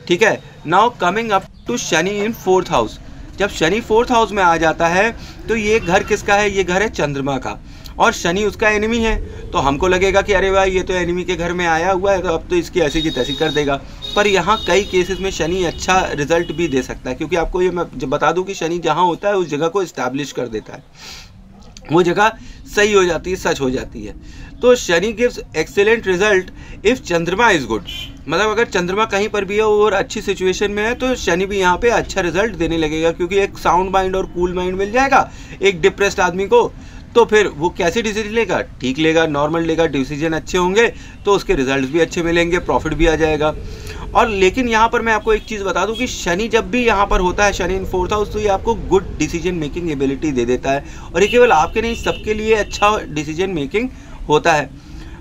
ठीक है। Now coming up to Shani in 4th house. जब शनि 4th हाउस में आ जाता है तो ये घर किसका है? ये घर है चंद्रमा का, और शनि उसका एनिमी है। तो हमको लगेगा कि अरे भाई ये तो एनिमी के घर में आया हुआ है, तो अब तो इसकी ऐसी की तैसी कर देगा। पर यहाँ कई केसेस में शनि अच्छा रिजल्ट भी दे सकता है, क्योंकि आपको ये मैं बता दूं कि शनि जहाँ होता है उस जगह को इस्टेब्लिश कर देता है, वो जगह सही हो जाती है, सच हो जाती है। तो Shani gives excellent result if चंद्रमा इज गुड। मतलब अगर चंद्रमा कहीं पर भी है और अच्छी सिचुएशन में है तो शनि भी यहाँ पे अच्छा रिजल्ट देने लगेगा, क्योंकि एक साउंड माइंड और कूल माइंड मिल जाएगा एक डिप्रेस्ड आदमी को। तो फिर वो कैसे डिसीजन लेगा? ठीक लेगा, नॉर्मल लेगा, डिसीजन अच्छे होंगे तो उसके रिजल्ट भी अच्छे मिलेंगे, प्रॉफिट भी आ जाएगा। और लेकिन यहाँ पर मैं आपको एक चीज़ बता दूँ कि शनि जब भी यहाँ पर होता है, शनि इन 4th हाउस, तो ये आपको गुड डिसीजन मेकिंग एबिलिटी दे देता है, और ये केवल आपके नहीं सबके लिए अच्छा डिसीजन मेकिंग होता है।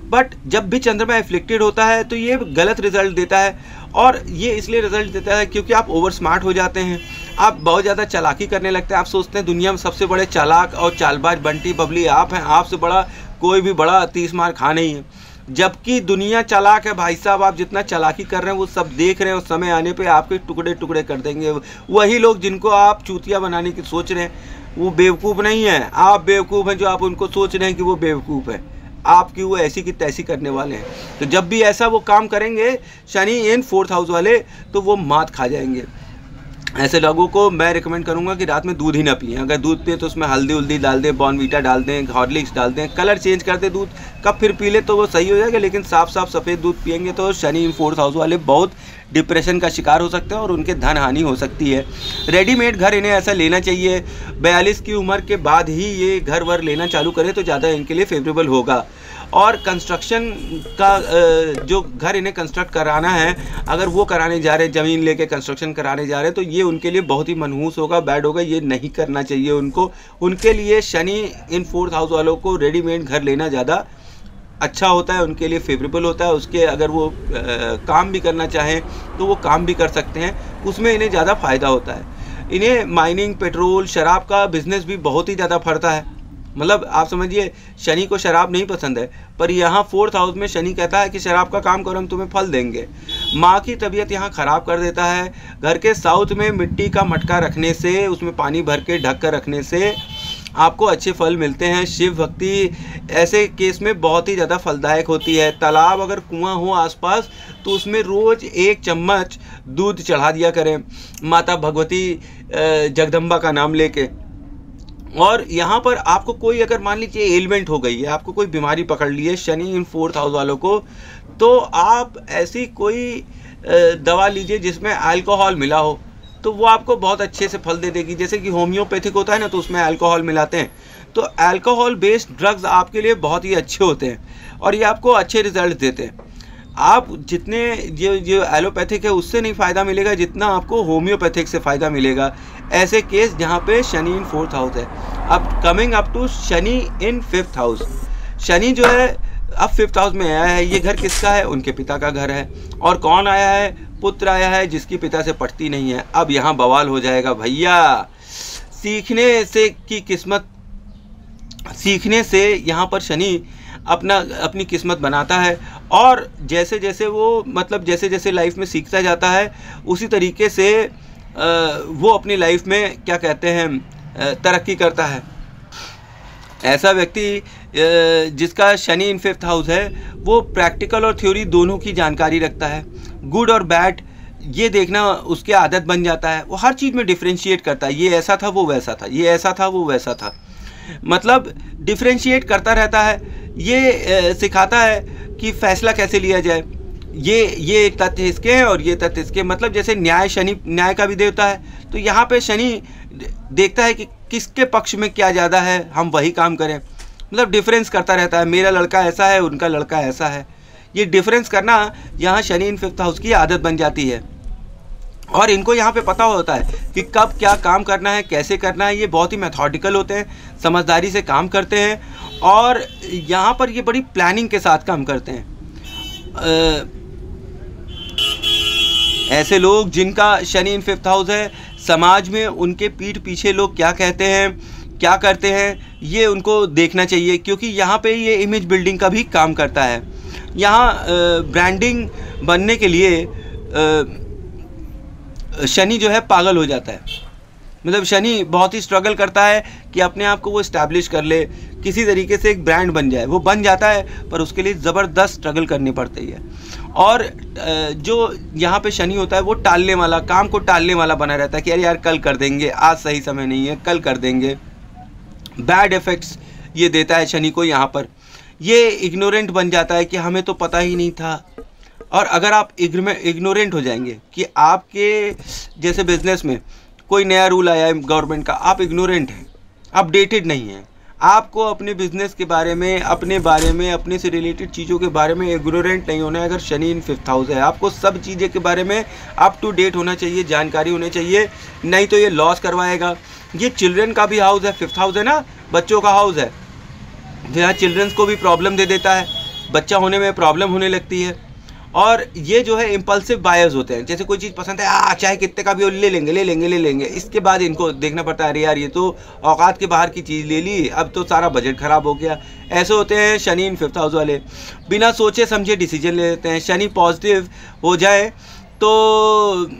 बट जब भी चंद्रमा एफ्लिक्टेड होता है तो ये गलत रिजल्ट देता है, और ये इसलिए रिजल्ट देता है क्योंकि आप ओवर स्मार्ट हो जाते हैं, आप बहुत ज़्यादा चालाकी करने लगते हैं। आप सोचते हैं दुनिया में सबसे बड़े चालाक और चालबाज बंटी बबली आप हैं, आपसे बड़ा कोई भी बड़ा 30 मार खा नहीं है। जबकि दुनिया चालाक है भाई साहब, आप जितना चालाकी कर रहे हैं वो सब देख रहे हैं, और समय आने पे आपके टुकड़े टुकड़े कर देंगे। वही लोग जिनको आप चूतिया बनाने की सोच रहे हैं वो बेवकूफ़ नहीं है, आप बेवकूफ़ हैं जो आप उनको सोच रहे हैं कि वो बेवकूफ़ है, आपकी वो ऐसी की तैसी करने वाले हैं। तो जब भी ऐसा वो काम करेंगे शनि इन 4th हाउस वाले, तो वो मात खा जाएंगे। ऐसे लोगों को मैं रिकमेंड करूंगा कि रात में दूध ही ना पिएं। अगर दूध पिए तो उसमें हल्दी उल्दी डाल दें, बॉर्नवीटा डाल दें, हॉर्लिक्स डाल दें, कलर चेंज कर दें दूध कब फिर पी ले तो वो सही हो जाएगा। लेकिन साफ साफ सफ़ेद दूध पिएंगे तो शनि इन 4th हाउस वाले बहुत डिप्रेशन का शिकार हो सकते हैं और उनके धन हानि हो सकती है। रेडीमेड घर इन्हें ऐसा लेना चाहिए, 42 की उम्र के बाद ही ये घर वर लेना चालू करें तो ज़्यादा इनके लिए फेवरेबल होगा। और कंस्ट्रक्शन का जो घर इन्हें कंस्ट्रक्ट कराना है, अगर वो कराने जा रहे हैं, ज़मीन लेके कंस्ट्रक्शन कराने जा रहे हैं, तो ये उनके लिए बहुत ही मनहूस होगा, बैड होगा, ये नहीं करना चाहिए उनको। उनके लिए शनि इन 4th हाउस वालों को रेडीमेड घर लेना ज़्यादा अच्छा होता है, उनके लिए फेवरेबल होता है। उसके अगर वो काम भी करना चाहें तो वो काम भी कर सकते हैं, उसमें इन्हें ज़्यादा फ़ायदा होता है। इन्हें माइनिंग, पेट्रोल, शराब का बिजनेस भी बहुत ही ज़्यादा फरता है। मतलब आप समझिए शनि को शराब नहीं पसंद है, पर यहाँ 4th हाउस में शनि कहता है कि शराब का काम करो, हम तुम्हें फल देंगे। माँ की तबीयत यहाँ ख़राब कर देता है। घर के साउथ में मिट्टी का मटका रखने से, उसमें पानी भर के ढक कर रखने से आपको अच्छे फल मिलते हैं। शिव भक्ति ऐसे केस में बहुत ही ज़्यादा फलदायक होती है। तालाब अगर कुआं हो आसपास तो उसमें रोज़ 1 चम्मच दूध चढ़ा दिया करें माता भगवती जगदम्बा का नाम लेके। और यहाँ पर आपको कोई अगर मान लीजिए एलिमेंट हो गई है, आपको कोई बीमारी पकड़ ली है शनि इन 4th हाउस वालों को, तो आप ऐसी कोई दवा लीजिए जिसमें अल्कोहल मिला हो, तो वो आपको बहुत अच्छे से फल दे देगी। जैसे कि होम्योपैथिक होता है ना, तो उसमें अल्कोहल मिलाते हैं, तो अल्कोहल बेस्ड ड्रग्स आपके लिए बहुत ही अच्छे होते हैं और ये आपको अच्छे रिजल्ट देते हैं। आप जितने जो एलोपैथिक है उससे नहीं फ़ायदा मिलेगा जितना आपको होम्योपैथिक से फ़ायदा मिलेगा। ऐसे केस जहाँ पे शनि इन 4th हाउस है। अब coming up to Shani in 5th house. Shani जो है अब 5th हाउस में आया है। ये घर किसका है? उनके पिता का घर है। और कौन आया है? पुत्र आया है जिसकी पिता से पटती नहीं है। अब यहाँ बवाल हो जाएगा भैया। सीखने से यहाँ पर शनि अपनी किस्मत बनाता है, और जैसे जैसे जैसे लाइफ में सीखता जाता है उसी तरीके से वो अपनी लाइफ में क्या कहते हैं तरक्की करता है। ऐसा व्यक्ति जिसका शनि इन 5th हाउस है वो प्रैक्टिकल और थ्योरी दोनों की जानकारी रखता है। गुड और बैड ये देखना उसकी आदत बन जाता है। वो हर चीज़ में डिफ्रेंशिएट करता है, ये ऐसा था वो वैसा था, ये ऐसा था वो वैसा था, मतलब डिफ्रेंशिएट करता रहता है। ये सिखाता है कि फैसला कैसे लिया जाए, ये तथ्य इसके हैं और ये तथ्य इसके। मतलब जैसे शनि न्याय का भी देवता है, तो यहाँ पे शनि देखता है कि किसके पक्ष में क्या ज़्यादा है, हम वही काम करें। मतलब डिफरेंस करता रहता है, मेरा लड़का ऐसा है, उनका लड़का ऐसा है। ये डिफरेंस करना यहाँ शनि इन 5th हाउस की आदत बन जाती है। और इनको यहाँ पे पता होता है कि कब क्या काम करना है, कैसे करना है। ये बहुत ही मेथोडिकल होते हैं, समझदारी से काम करते हैं, और यहाँ पर ये बड़ी प्लानिंग के साथ काम करते हैं। ऐसे लोग जिनका शनि इन 5th हाउस है, समाज में उनके पीठ पीछे लोग क्या कहते हैं, क्या करते हैं, ये उनको देखना चाहिए, क्योंकि यहाँ पे ये इमेज बिल्डिंग का भी काम करता है। यहाँ ब्रांडिंग बनने के लिए शनि जो है पागल हो जाता है। मतलब शनि बहुत ही स्ट्रगल करता है कि अपने आप को वो इस्टेब्लिश कर ले, किसी तरीके से एक ब्रांड बन जाए। वो बन जाता है पर उसके लिए ज़बरदस्त स्ट्रगल करनी पड़ती है। और जो यहाँ पे शनि होता है वो टालने वाला, काम को टालने वाला बना रहता है कि अरे यार कल कर देंगे, आज सही समय नहीं है, कल कर देंगे। बैड इफ़ेक्ट्स ये देता है शनि को यहाँ पर। ये इग्नोरेंट बन जाता है कि हमें तो पता ही नहीं था। और अगर आप इग्नोरेंट हो जाएंगे कि आपके जैसे बिजनेस में कोई नया रूल आया है गवर्नमेंट का, आप इग्नोरेंट हैं, अपडेटेड नहीं हैं, आपको अपने बिजनेस के बारे में, अपने से रिलेटेड चीज़ों के बारे में इग्नोरेंट नहीं होना है। अगर शनि इन 5th हाउस है, आपको सब चीज़ें के बारे में अप टू डेट होना चाहिए, जानकारी होनी चाहिए, नहीं तो ये लॉस करवाएगा। ये चिल्ड्रन का भी हाउस है, 5th हाउस है ना, बच्चों का हाउस है, जहाँ चिल्ड्रंस को भी प्रॉब्लम दे देता है, बच्चा होने में प्रॉब्लम होने लगती है। और ये जो है इम्पल्सिव बायर्स होते हैं, जैसे कोई चीज़ पसंद है चाहे कितने का भी हो ले लेंगे, इसके बाद इनको देखना पड़ता है अरे यार ये तो औकात के बाहर की चीज़ ले ली, अब तो सारा बजट ख़राब हो गया। ऐसे होते हैं शनि इन 5th हाउस वाले, बिना सोचे समझे डिसीजन ले लेते हैं। शनि पॉजिटिव हो जाए तो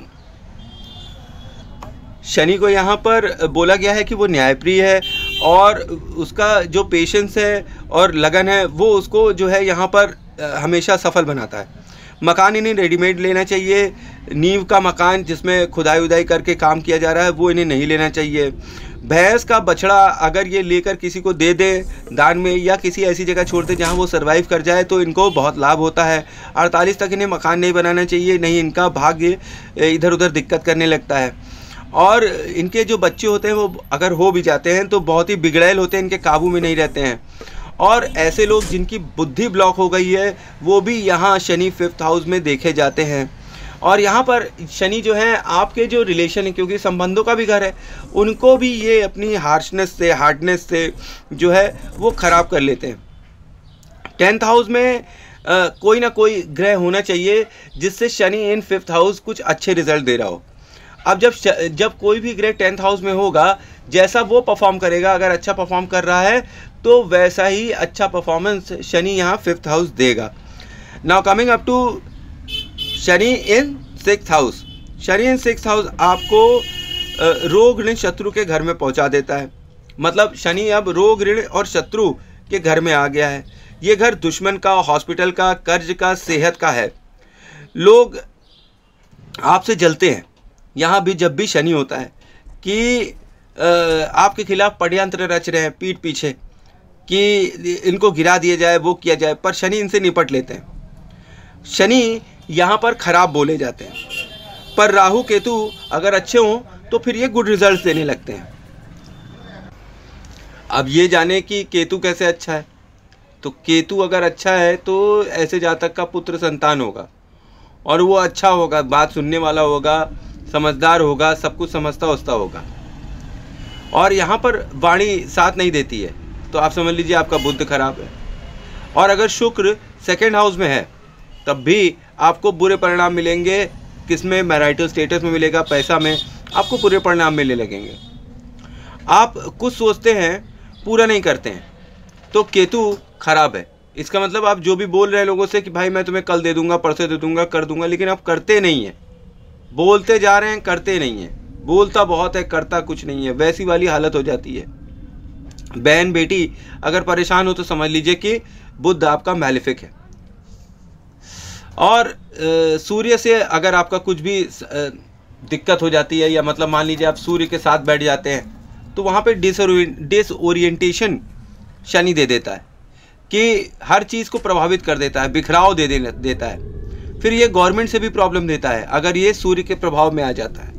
शनि को यहाँ पर बोला गया है कि वो न्यायप्रिय है और उसका जो पेशेंस है और लगन है वो उसको जो है यहाँ पर हमेशा सफल बनाता है। मकान इन्हें रेडीमेड लेना चाहिए, नींव का मकान जिसमें खुदाई उदाई करके काम किया जा रहा है वो इन्हें नहीं लेना चाहिए। भैंस का बछड़ा अगर ये लेकर किसी को दे दे दान में या किसी ऐसी जगह छोड़ दे जहाँ वो सर्वाइव कर जाए तो इनको बहुत लाभ होता है। 48 तक इन्हें मकान नहीं बनाना चाहिए, नहीं इनका भाग्य इधर उधर दिक्कत करने लगता है। और इनके जो बच्चे होते हैं वो अगर हो भी जाते हैं तो बहुत ही बिगड़ैल होते हैं, इनके काबू में नहीं रहते हैं। और ऐसे लोग जिनकी बुद्धि ब्लॉक हो गई है वो भी यहाँ शनि 5th हाउस में देखे जाते हैं। और यहाँ पर शनि जो है आपके जो रिलेशन है, क्योंकि संबंधों का भी घर है, उनको भी ये अपनी हार्डनेस से जो है वो ख़राब कर लेते हैं। 10th हाउस में कोई ना कोई ग्रह होना चाहिए जिससे शनि इन 5th हाउस कुछ अच्छे रिजल्ट दे रहा हो। अब जब कोई भी ग्रह 10th हाउस में होगा, जैसा वो परफॉर्म करेगा, अगर अच्छा परफॉर्म कर रहा है तो वैसा ही अच्छा परफॉर्मेंस शनि यहाँ 5th हाउस देगा। Now coming up to Shani in 6th house. Shani in 6th house आपको रोग ऋण शत्रु के घर में पहुँचा देता है। मतलब शनि अब रोग ऋण और शत्रु के घर में आ गया है। ये घर दुश्मन का, हॉस्पिटल का, कर्ज का, सेहत का है। लोग आपसे जलते हैं यहाँ भी जब भी शनि होता है कि आपके खिलाफ षड्यंत्र रच रहे हैं पीठ पीछे कि इनको गिरा दिया जाए, वो किया जाए, पर शनि इनसे निपट लेते हैं। शनि यहाँ पर खराब बोले जाते हैं, पर राहु केतु अगर अच्छे हों तो फिर ये गुड रिजल्ट्स देने लगते हैं। अब ये जाने कि केतु कैसे अच्छा है, तो केतु अगर अच्छा है तो ऐसे जातक का पुत्र संतान होगा और वो अच्छा होगा, बात सुनने वाला होगा, समझदार होगा, सब कुछ समझता उस्ता होगा। और यहाँ पर वाणी साथ नहीं देती है तो आप समझ लीजिए आपका बुद्ध खराब है। और अगर शुक्र 2nd हाउस में है तब भी आपको बुरे परिणाम मिलेंगे। किसमें? मैरिटल स्टेटस में मिलेगा, पैसा में आपको बुरे परिणाम मिलने लगेंगे। आप कुछ सोचते हैं पूरा नहीं करते हैं तो केतु खराब है। इसका मतलब आप जो भी बोल रहे हैं लोगों से कि भाई मैं तुम्हें कल दे दूंगा, परसों दे दूंगा, कर दूंगा, लेकिन आप करते नहीं हैं। बोलते जा रहे हैं, करते नहीं हैं। बोलता बहुत है, करता कुछ नहीं है, वैसी वाली हालत हो जाती है। बहन बेटी अगर परेशान हो तो समझ लीजिए कि बुध आपका मैलिफिक है। और सूर्य से अगर आपका कुछ भी दिक्कत हो जाती है, या मतलब मान लीजिए आप सूर्य के साथ बैठ जाते हैं तो वहाँ पे डिसओरिएंटेशन शनि दे देता है कि हर चीज़ को प्रभावित कर देता है, बिखराव देता है। फिर ये गवर्नमेंट से भी प्रॉब्लम देता है अगर ये सूर्य के प्रभाव में आ जाता है।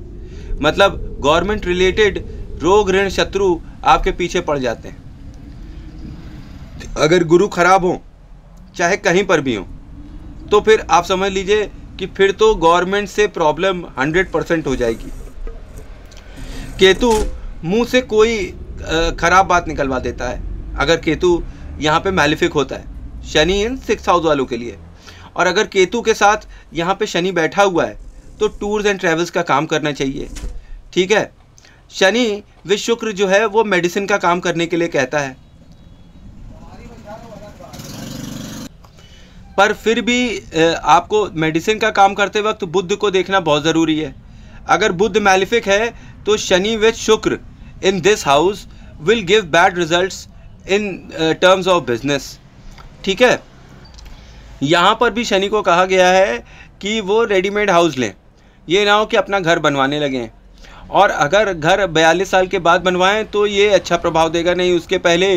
मतलब गवर्नमेंट रिलेटेड रोग ऋण शत्रु आपके पीछे पड़ जाते हैं। अगर गुरु खराब हो चाहे कहीं पर भी हो तो फिर आप समझ लीजिए कि फिर तो गवर्नमेंट से प्रॉब्लम 100% हो जाएगी। केतु मुंह से कोई खराब बात निकलवा देता है अगर केतु यहाँ पे मैलिफिक होता है, शनि इन 6th हाउस वालों के लिए। और अगर केतु के साथ यहाँ पे शनि बैठा हुआ है तो टूर्स एंड ट्रैवल्स का काम करना चाहिए। ठीक है, शनि व शुक्र जो है वो मेडिसिन का काम करने के लिए कहता है, पर फिर भी आपको मेडिसिन का काम करते वक्त बुध को देखना बहुत ज़रूरी है। अगर बुध मैलिफिक है तो शनि विद शुक्र in this house will give bad results in terms of business. ठीक है, यहाँ पर भी शनि को कहा गया है कि वो रेडीमेड हाउस लें, ये ना हो कि अपना घर बनवाने लगें। और अगर घर 42 साल के बाद बनवाएं तो ये अच्छा प्रभाव देगा, नहीं उसके पहले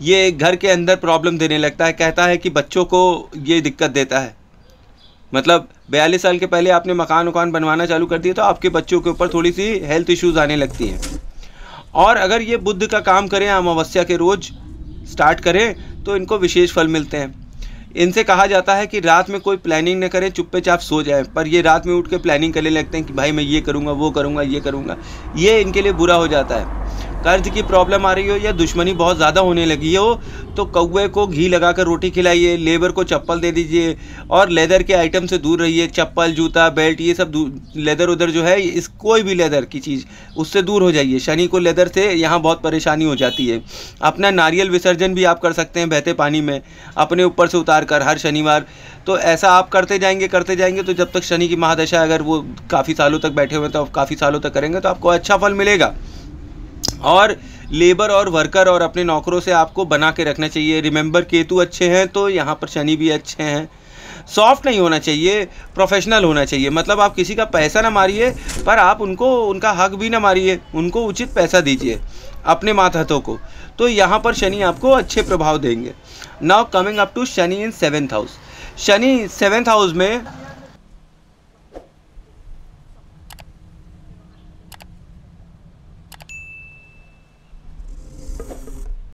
ये घर के अंदर प्रॉब्लम देने लगता है। कहता है कि बच्चों को ये दिक्कत देता है, मतलब 42 साल के पहले आपने मकान बनवाना चालू कर दिया तो आपके बच्चों के ऊपर थोड़ी सी हेल्थ इश्यूज़ आने लगती हैं। और अगर ये बुध का काम करें, अमावस्या के रोज़ स्टार्ट करें तो इनको विशेष फल मिलते हैं। इनसे कहा जाता है कि रात में कोई प्लानिंग न करें, चुपचाप सो जाएं, पर ये रात में उठ के प्लानिंग करने लगते हैं कि भाई मैं ये करूँगा, वो करूँगा, ये करूँगा। ये इनके लिए बुरा हो जाता है। कर्ज की प्रॉब्लम आ रही हो या दुश्मनी बहुत ज़्यादा होने लगी हो तो कौवे को घी लगाकर रोटी खिलाइए, लेबर को चप्पल दे दीजिए और लेदर के आइटम से दूर रहिए। चप्पल, जूता, बेल्ट, ये सब लेदर उधर जो है, इस कोई भी लेदर की चीज़ उससे दूर हो जाइए। शनि को लेदर से यहाँ बहुत परेशानी हो जाती है। अपना नारियल विसर्जन भी आप कर सकते हैं बहते पानी में, अपने ऊपर से उतार कर हर शनिवार। तो ऐसा आप करते जाएंगे तो जब तक शनि की महादशा, अगर वो काफ़ी सालों तक बैठे हुए हैं तो काफ़ी सालों तक करेंगे तो आपको अच्छा फल मिलेगा। और लेबर और वर्कर और अपने नौकरों से आपको बना के रखना चाहिए। रिमेंबर, केतु अच्छे हैं तो यहाँ पर शनि भी अच्छे हैं। सॉफ्ट नहीं होना चाहिए, प्रोफेशनल होना चाहिए। मतलब आप किसी का पैसा ना मारिए, पर आप उनका हक भी ना मारिए, उनको उचित पैसा दीजिए अपने मातहतों को। तो यहाँ पर शनि आपको अच्छे प्रभाव देंगे। Now coming up to Shani in 7th house. Shani 7th house में